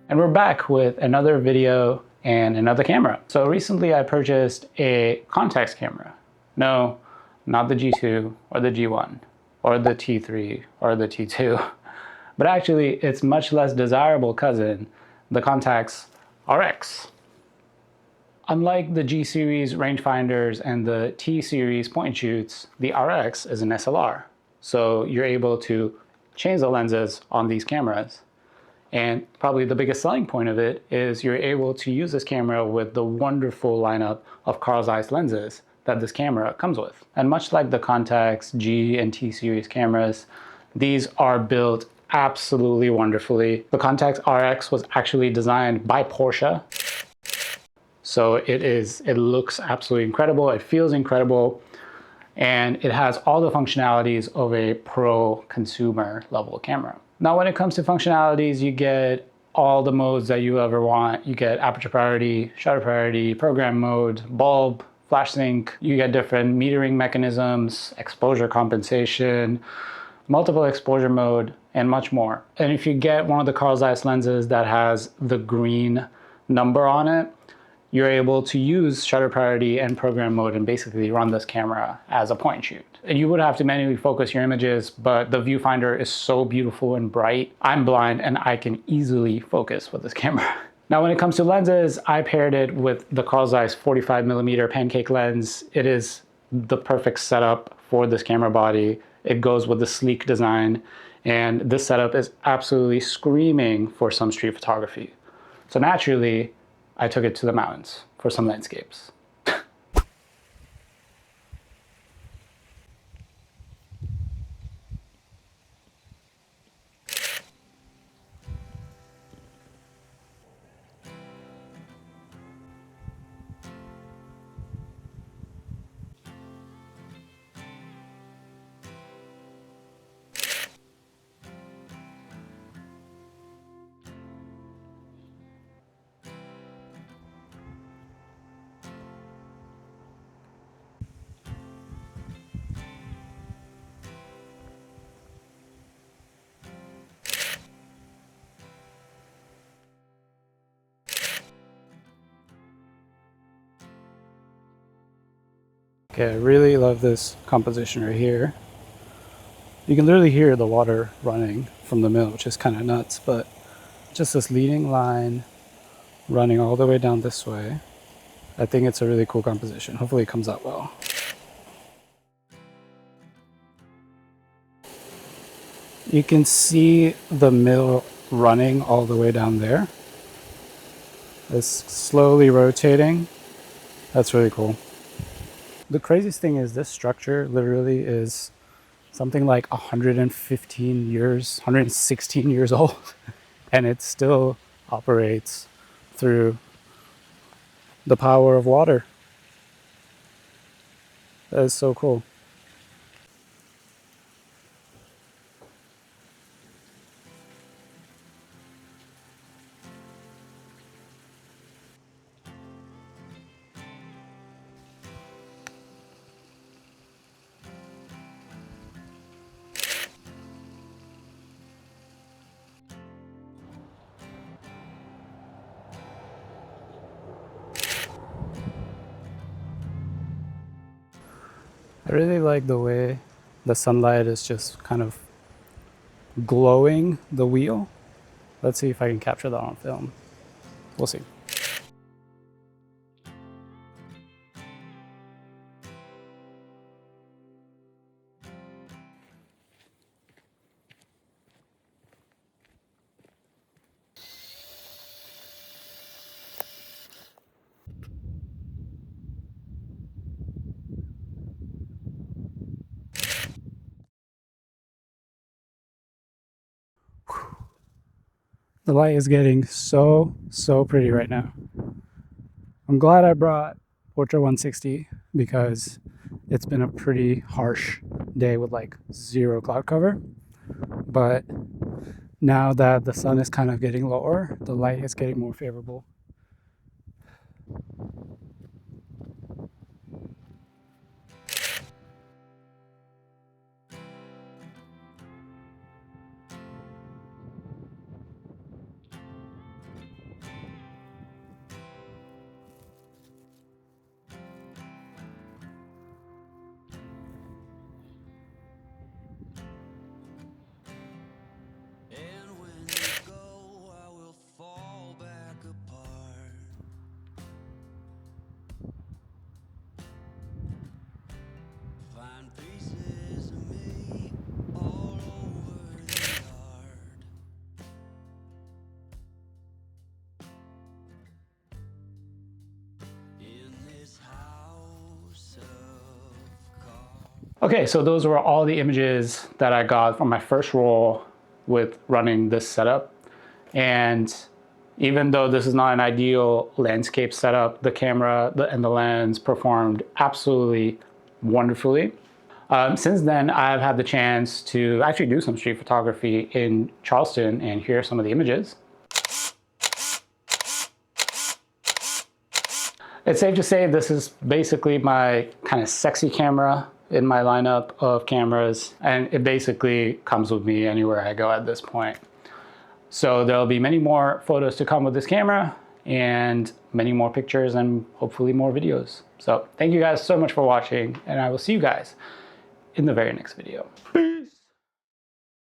And we're back with another video and another camera. So recently I purchased a Contax camera. No, not the G2 or the G1 or the T3 or the T2, but actually its much less desirable cousin, the Contax RX. Unlike the G series rangefinders and the T series point and shoots, the RX is an SLR. So you're able to change the lenses on these cameras. And probably the biggest selling point of it is you're able to use this camera with the wonderful lineup of Carl Zeiss lenses that this camera comes with. And much like the Contax G and T series cameras, these are built absolutely wonderfully. The Contax RX was actually designed by Porsche. So it looks absolutely incredible. It feels incredible. And it has all the functionalities of a pro consumer level camera. Now, when it comes to functionalities, you get all the modes that you ever want. You get aperture priority, shutter priority, program mode, bulb, flash sync. You get different metering mechanisms, exposure compensation, multiple exposure mode, and much more. And if you get one of the Carl Zeiss lenses that has the green number on it, you're able to use shutter priority and program mode and basically run this camera as a point and shoot. And you would have to manually focus your images, but the viewfinder is so beautiful and bright. I'm blind and I can easily focus with this camera. Now, when it comes to lenses, I paired it with the Carl Zeiss 45mm pancake lens. It is the perfect setup for this camera body. It goes with the sleek design, and this setup is absolutely screaming for some street photography. So naturally, I took it to the mountains for some landscapes. Okay, I really love this composition right here. You can literally hear the water running from the mill, which is kind of nuts, but just this leading line running all the way down this way. I think it's a really cool composition. Hopefully it comes out well. You can see the mill running all the way down there. It's slowly rotating. That's really cool. The craziest thing is this structure literally is something like 115 years, 116 years old, and it still operates through the power of water. That is so cool. I really like the way the sunlight is just kind of glowing the wheel. Let's see if I can capture that on film. We'll see. The light is getting so pretty right now. I'm glad I brought Portra 160 because it's been a pretty harsh day with like zero cloud cover. But now that the sun is kind of getting lower, the light is getting more favorable. Okay, so those were all the images that I got from my first roll with running this setup. And even though this is not an ideal landscape setup, the camera and the lens performed absolutely wonderfully. Since then, I've had the chance to actually do some street photography in Charleston, and here are some of the images. It's safe to say this is basically my kind of sexy camera in my lineup of cameras, and it basically comes with me anywhere I go at this point. So there'll be many more photos to come with this camera, and many more pictures, and hopefully more videos. So thank you guys so much for watching, and I will see you guys in the very next video. Peace.